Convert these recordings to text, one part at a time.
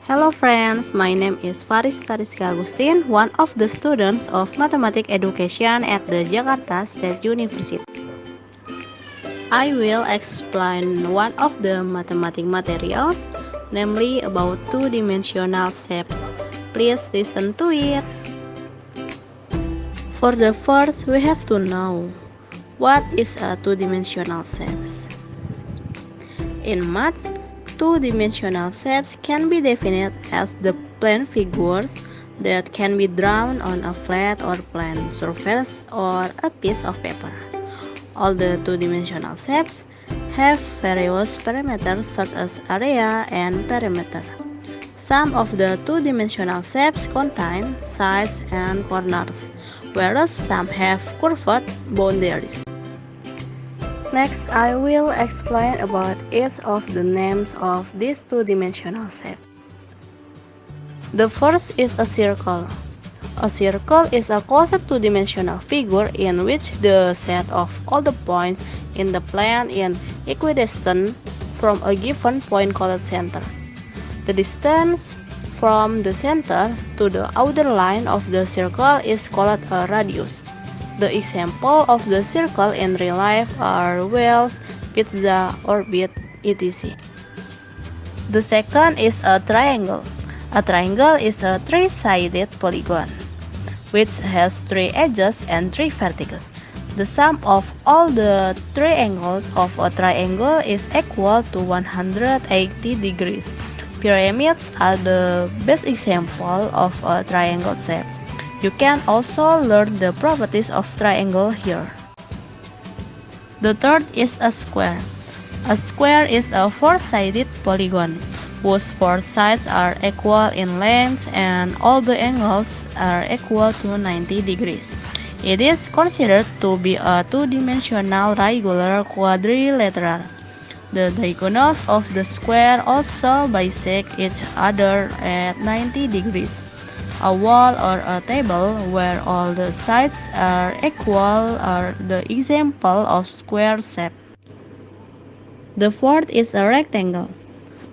Hello friends, my name is Faris Tariska Agustin, one of the students of Mathematics Education at the Jakarta State University. I will explain one of the mathematics materials, namely about two-dimensional shapes. Please listen to it. For the first, we have to know what is a two-dimensional shape. In maths, two-dimensional shapes can be defined as the plane figures that can be drawn on a flat or plane surface or a piece of paper. All the two-dimensional shapes have various parameters such as area and perimeter. Some of the two-dimensional shapes contain sides and corners, whereas some have curved boundaries. Next, I will explain about each of the names of these two-dimensional shapes. The first is a circle. A circle is a closed two-dimensional figure in which the set of all the points in the plane is equidistant from a given point called center. The distance from the center to the outer line of the circle is called a radius. The example of the circle in real life are wheels, pizza, orbit, etc. The second is a triangle. A triangle is a three-sided polygon, which has three edges and three vertices. The sum of all the three angles of a triangle is equal to 180 degrees. Pyramids are the best example of a triangle shape. You can also learn the properties of triangle here. The third is a square. A square is a four-sided polygon, whose four sides are equal in length and all the angles are equal to 90 degrees. It is considered to be a two-dimensional regular quadrilateral. The diagonals of the square also bisect each other at 90 degrees. A wall or a table where all the sides are equal are the example of square shape. The fourth is a rectangle.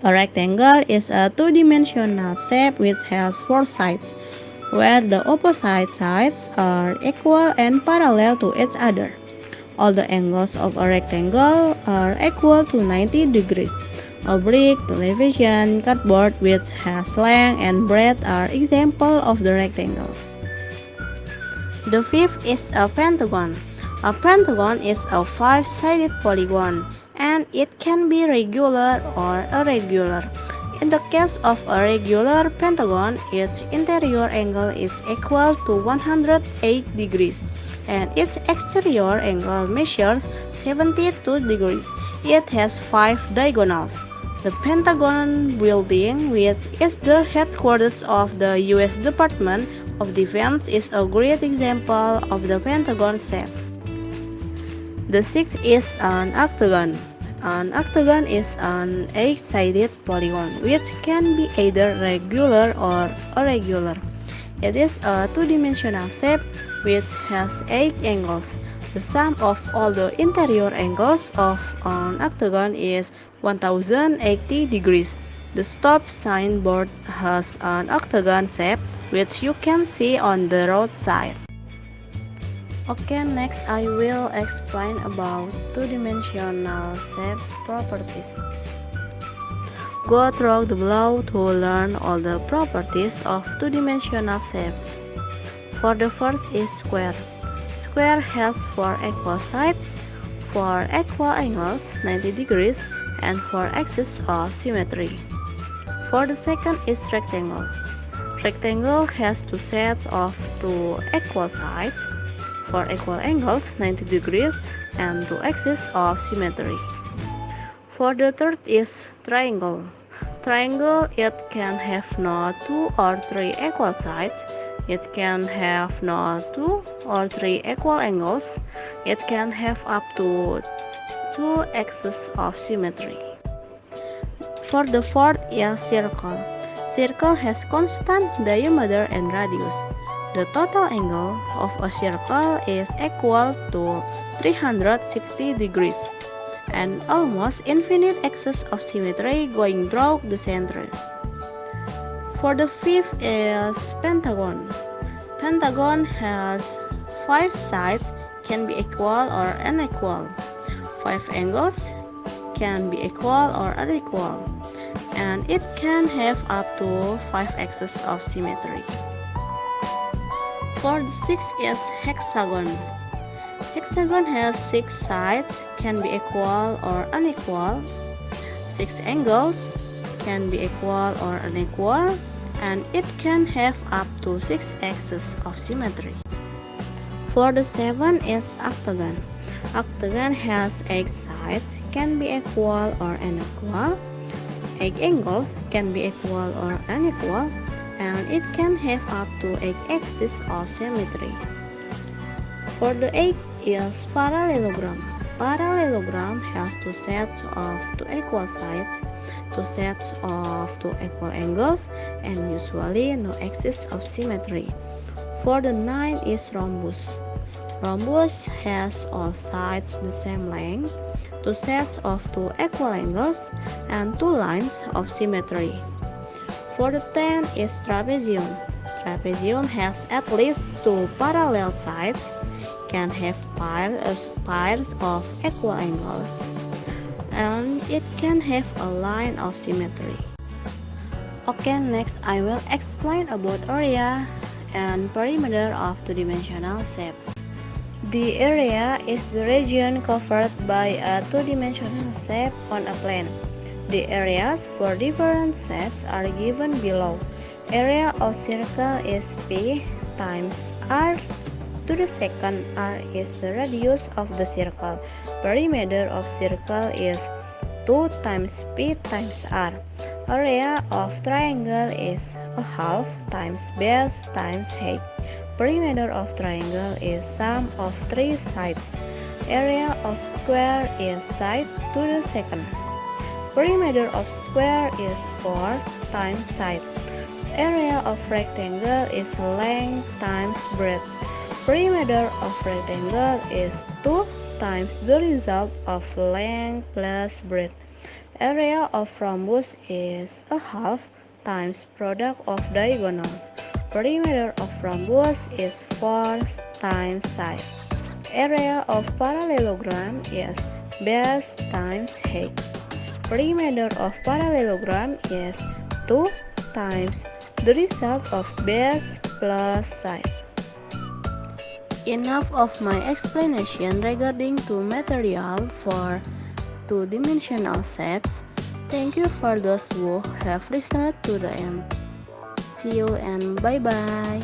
A rectangle is a two-dimensional shape which has four sides, where the opposite sides are equal and parallel to each other. All the angles of a rectangle are equal to 90 degrees. A brick, television, cardboard which has length and breadth are examples of the rectangle. The fifth is a pentagon. A pentagon is a five-sided polygon, and it can be regular or irregular. In the case of a regular pentagon, its interior angle is equal to 108 degrees, and its exterior angle measures 72 degrees. It has five diagonals. The Pentagon building, which is the headquarters of the U.S. Department of Defense, is a great example of the Pentagon shape. The sixth is an octagon. An octagon is an eight-sided polygon which can be either regular or irregular. It is a two-dimensional shape which has eight angles. The sum of all the interior angles of an octagon is 1080 degrees. The stop signboard has an octagon shape which you can see on the roadside. Okay, next I will explain about two-dimensional shapes properties. Go through the below to learn all the properties of two-dimensional shapes. For the first is square. Square has four equal sides, four equal angles 90 degrees, and four axes of symmetry. For the second is rectangle. Rectangle has two sets of two equal sides, four equal angles 90 degrees, and two axes of symmetry. For the third is triangle. Triangle, it can have no two or three equal sides. It can have no two or three equal angles. It can have up to two axes of symmetry. For the fourth is circle. Circle has constant diameter and radius. The total angle of a circle is equal to 360 degrees and almost infinite axes of symmetry going through the center. For the fifth is pentagon. Pentagon has 5 sides, can be equal or unequal. 5 angles can be equal or unequal, and it can have up to 5 axes of symmetry. For the sixth is hexagon. Hexagon has 6 sides, can be equal or unequal. 6 angles can be equal or unequal, and it can have up to 6 axes of symmetry. For the seventh is octagon. Octagon has 8 sides, can be equal or unequal. 8 angles can be equal or unequal, and it can have up to 8 axes of symmetry. For the eighth is parallelogram. Parallelogram has 2 sets of 2 equal sides, 2 sets of 2 equal angles, and usually no axis of symmetry. For the ninth is rhombus. Rhombus has all sides the same length, 2 sets of 2 equal angles, and 2 lines of symmetry. For the tenth is trapezium. Trapezium has at least 2 parallel sides, can have pairs of equal angles, and it can have a line of symmetry. Okay, next I will explain about area and perimeter of two-dimensional shapes. The area is the region covered by a two-dimensional shape on a plane. The areas for different shapes are given below. Area of circle is P times R to the second. R is the radius of the circle. Perimeter of circle is 2 times P times R. Area of triangle is a half times base times height. Perimeter of triangle is sum of 3 sides. Area of square is side to the second. Perimeter of square is 4 times side. Area of rectangle is length times breadth. Perimeter of rectangle is 2 times the result of length plus breadth. Area of rhombus is a half times product of diagonals. Perimeter of rhombus is 4 times side. Area of parallelogram is base times height. Perimeter of parallelogram is 2 times the result of base plus side. Enough of my explanation regarding to material for two-dimensional shapes. Thank you for those who have listened to the end. See you and bye-bye.